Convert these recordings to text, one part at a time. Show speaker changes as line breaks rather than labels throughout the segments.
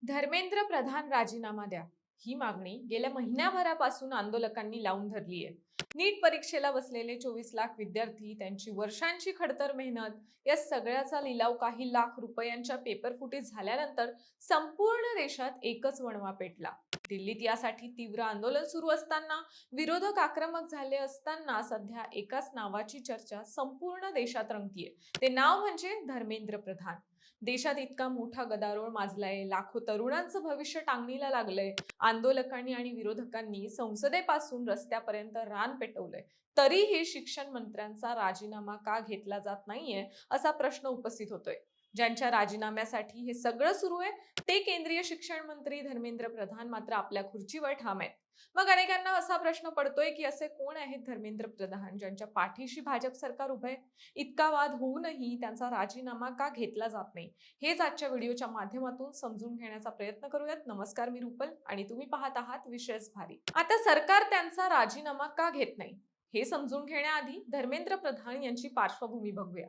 धर्मेंद्र प्रधान राजीनामा द्या ही मागणी गेल्या महिन्याभरापासून आंदोलकांनी लावून धरली आहे. नीट परीक्षेला बसलेले 24 लाख विद्यार्थी, त्यांची वर्षांची खडतर मेहनत या सगळ्याचा लिलाव काही लाख रुपयांच्या पेपरफुटीत झाल्यानंतर संपूर्ण देशात एकच वणवा पेटला. दिल्लीत यासाठी तीव्र आंदोलन सुरू असताना, विरोधक आक्रमक झाले असताना सध्या एकाच नावाची चर्चा संपूर्ण देशात रंगतीये. ते नाव म्हणजे धर्मेंद्र प्रधान. देशात इतका मोठा गदारोळ माजलाय, लाखो तरुणांचं भविष्य टांगणीला लागलंय, आंदोलकांनी आणि विरोधकांनी संसदेपासून रस्त्यापर्यंत रान पेटवलंय, तरीही शिक्षण मंत्र्यांचा राजीनामा का घेतला जात नाहीये असा प्रश्न उपस्थित होतोय. ज्यांच्या राजीनाम्यासाठी हे सगळं सुरू आहे ते केंद्रीय शिक्षण मंत्री धर्मेंद्र प्रधान मात्र आपल्या खुर्चीवर ठाम आहेत. मग अनेकांना असा प्रश्न पडतोय की असे कोण आहेत धर्मेंद्र प्रधान ज्यांच्या पाठीशी भाजप सरकार उभे? इतका वाद होऊनही त्यांचा राजीनामा का घेतला जात नाही, हेच आजच्या व्हिडिओच्या माध्यमातून समजून घेण्याचा प्रयत्न करूयात. नमस्कार, मी रुपल आणि तुम्ही पाहत आहात विशेष भारी. आता सरकार त्यांचा राजीनामा का घेत नाही हे समजून घेण्याआधी धर्मेंद्र प्रधान यांची पार्श्वभूमी बघूया.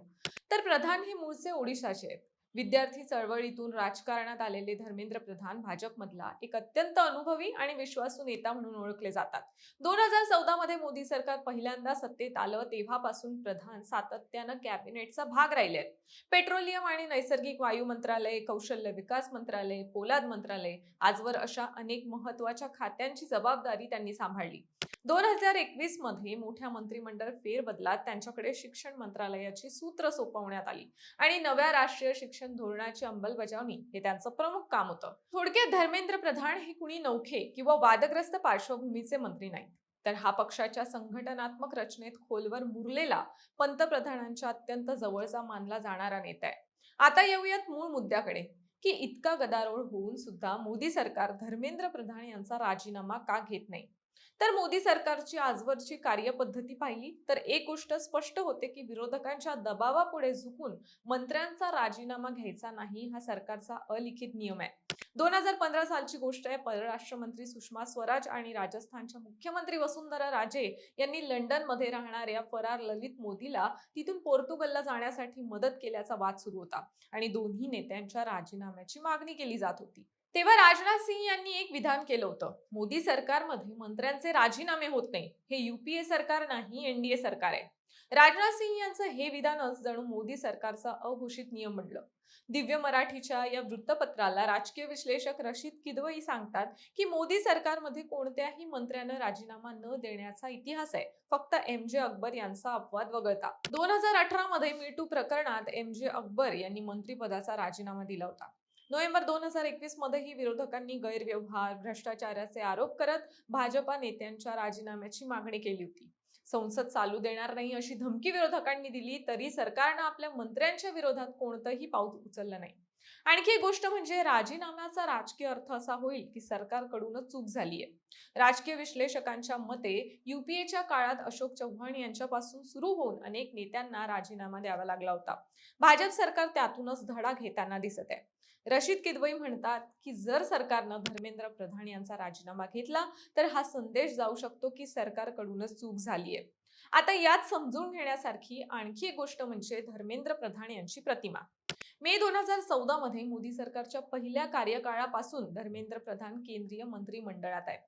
तर प्रधान हे मूळचे ओडिशाचे आहेत. विद्यार्थी चळवळीतून राजकारणात आलेले धर्मेंद्र प्रधान भाजपमधला एक अत्यंत अनुभवी आणि विश्वासू नेता म्हणून ओळखले जातात. 2014 मध्ये मोदी सरकार पहिल्यांदा सत्तेत आलं तेव्हापासून प्रधान सातत्यानं कॅबिनेटचा भाग राहिले. पेट्रोलियम आणि नैसर्गिक वायू मंत्रालय, कौशल्य विकास मंत्रालय, पोलाद मंत्रालय आजवर अशा अनेक महत्वाच्या खात्यांची जबाबदारी त्यांनी सांभाळली. 2021 मध्ये मोठ्या मंत्रिमंडळ फेरबदलात त्यांच्याकडे शिक्षण मंत्रालयाची सूत्र सोपवण्यात आली आणि नव्या राष्ट्रीय शिक्षण धोरणाची अंमलबजावणी हे त्यांचं प्रमुख काम होतं. थोडक्यात धर्मेंद्र प्रधान हे कुणी नौखे किंवा वादग्रस्त पार्श्वभूमीचे मंत्री नाहीत, तर हा पक्षाच्या संघटनात्मक रचनेत खोलवर मुरलेला, पंतप्रधानांच्या अत्यंत जवळचा मानला जाणारा नेता आहे. आता येऊयात मूळ मुद्द्याकडे, की इतका गदारोळ होऊन सुद्धा मोदी सरकार धर्मेंद्र प्रधान यांचा राजीनामा का घेत नाही. तर मोदी सरकारची आजवरची कार्यपद्धती पाहिली तर एक गोष्ट स्पष्ट होते की विरोधकांच्या दबावापुढे झुकून मंत्र्यांचा राजीनामा घ्यायचा नाही हा सरकारचा अलिखित नियम आहे. 2015 सालची गोष्ट आहे. परराष्ट्र मंत्री सुषमा स्वराज आणि राजस्थानच्या मुख्यमंत्री वसुंधरा राजे यांनी लंडन मध्ये राहणाऱ्या फरार ललित मोदीला तिथून पोर्तुगलला जाण्यासाठी मदत केल्याचा वाद सुरू होता आणि दोन्ही नेत्यांच्या राजीनाम्याची मागणी केली जात होती. तेव्हा राजनाथ सिंह यांनी एक विधान केलं होतं, मोदी सरकारमध्ये मंत्र्यांचे राजीनामे होत नाही, हे युपीए सरकार नाही, एनडीए सरकार आहे. राजनाथ सिंह यांचं हे विधानच जणू मोदी सरकारचा अघोषित नियम बनलं. दिव्य मराठीच्या या वृत्तपत्राला राजकीय विश्लेषक रशीद किदवई सांगतात की मोदी सरकारमध्ये कोणत्याही मंत्र्यानं राजीनामा न देण्याचा इतिहास आहे, फक्त एम जे अकबर यांचा अपवाद वगळता. 2018 मध्ये मीटू प्रकरणात एम जे अकबर यांनी मंत्रिपदाचा राजीनामा दिला होता. नोव्हेंबर 2021 मध्येही विरोधकांनी गैरव्यवहार, भ्रष्टाचाराचे आरोप करत भाजपा नेत्यांच्या राजीनाम्याची मागणी केली होती. संसद चालू देणार नाही अशी धमकी विरोधकांनी दिली तरी सरकारनं आपल्या मंत्र्यांच्या विरोधात कोणतंही पाऊल उचललं नाही. आणखी एक गोष्ट म्हणजे राजीनाम्याचा राजकीय अर्थ असा होईल की सरकारकडूनच चूक झालीय. राजकीय विश्लेषकांच्या मते युपीएच्या काळात अशोक चव्हाण यांच्यापासून सुरू होऊन अनेक नेत्यांना राजीनामा द्यावा लागला होता. भाजप सरकार त्यातूनच धडा घेताना दिसत आहे. रशीद किदवई म्हणतात की जर सरकारनं धर्मेंद्र प्रधान यांचा राजीनामा घेतला तर हा संदेश जाऊ शकतो की सरकारकडूनच चूक झालीय. आता यात समजून घेण्यासारखी आणखी एक गोष्ट म्हणजे धर्मेंद्र प्रधान यांची प्रतिमा. मे 2014 मध्ये मोदी सरकारच्या पहिल्या कार्यकाळापासून धर्मेंद्र प्रधान केंद्रीय मंत्रिमंडळात आहेत.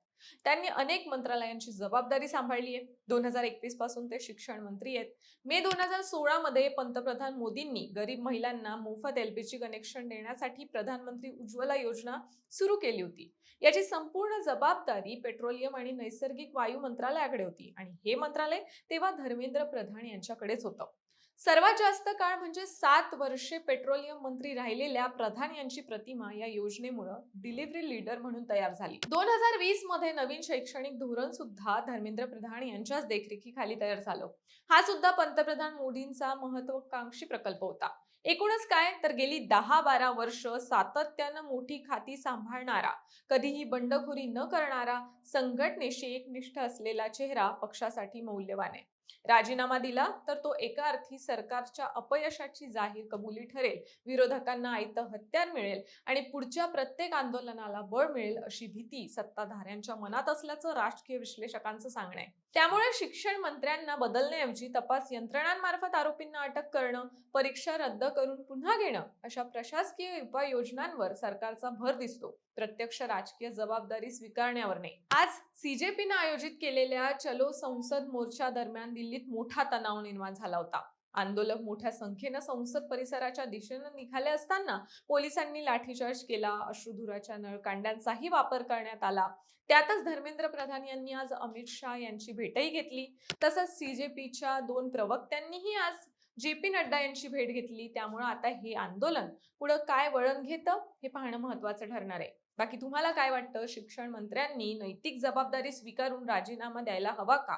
त्यांनी अनेक मंत्रालयांची जबाबदारी सांभाळली आहे. 2021 पासून ते शिक्षण मंत्री आहेत. मे 2016 मध्ये पंतप्रधान मोदींनी गरीब महिलांना मोफत एलपीजी कनेक्शन देण्यासाठी प्रधानमंत्री उज्ज्वला योजना सुरू केली होती. याची संपूर्ण जबाबदारी पेट्रोलियम आणि नैसर्गिक वायू मंत्रालयाकडे होती आणि हे मंत्रालय तेव्हा धर्मेंद्र प्रधान यांच्याकडेच होतं. सर्वात जास्त काळ म्हणजे 7 वर्षे पेट्रोलियम मंत्री राहिलेल्या प्रधान यांची प्रतिमा या योजनेमुळे डिलिव्हरी लीडर म्हणून तयार झाली. 2020 मध्ये नवीन शैक्षणिक धोरण सुद्धा धर्मेंद्र प्रधान यांच्याच देखरेखीखाली तयार झालं. हा सुद्धा पंतप्रधान मोदींचा महत्वाकांक्षी प्रकल्प होता. एकूणच काय तर गेली 10-12 वर्ष सातत्यानं मोठी खाती सांभाळणारा, कधीही बंडखोरी न करणारा, संघटनेशी एकनिष्ठ असलेला चेहरा पक्षासाठी मौल्यवान आहे. राजीनामा दिला तर तो एका अर्थी सरकारच्या अपयशाची जाहीर कबुली ठरेल, विरोधकांना आयतं हत्यार मिळेल आणि पुढच्या प्रत्येक आंदोलनाला बळ मिळेल अशी भीती सत्ताधाऱ्यांच्या मनात असल्याचं राजकीय विश्लेषकांचं सांगणं आहे. त्यामुळे शिक्षण मंत्र्यांना बदलण्याऐवजी तपास यंत्रणांमार्फत आरोपींना अटक करणं, परीक्षा रद्द करून पुन्हा घेणं अशा प्रशासकीय उपाययोजनांवर सरकारचा भर दिसतो, प्रत्यक्ष राजकीय जबाबदारी स्वीकारण्यावर नाही. आज सीजेपीनं आयोजित केलेल्या चलो संसद मोर्चा दरम्यान दिल्लीत मोठा तणाव निर्माण झाला होता. आंदोलक मोठ्या संख्येनं संसद परिसराच्या दिशेनं निघाले असताना पोलिसांनी लाठीचार्ज केला, अश्रुधुराच्या नळकांड्यांचाही वापर करण्यात आला. त्यातच धर्मेंद्र प्रधान यांनी आज अमित शहा यांची भेटही घेतली. तसंच सीजेपीच्या 2 प्रवक्त्यांनीही आज जे.पी. नड्डा यांची भेट घेतली. त्यामुळे आता हे आंदोलन पुढे काय वळण घेतं हे पाहणं महत्त्वाचं ठरणार आहे. बाकी तुम्हाला काय वाटतं? शिक्षण मंत्र्यांनी नैतिक जबाबदारी स्वीकारून राजीनामा द्यायला हवा का?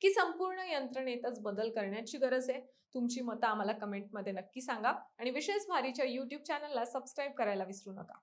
की संपूर्ण यंत्रणेतच बदल करण्याची गरज आहे? तुमची मतं आम्हाला कमेंटमध्ये नक्की सांगा आणि विशेष भारीच्या YouTube चॅनलला सबस्क्राईब करायला विसरू नका.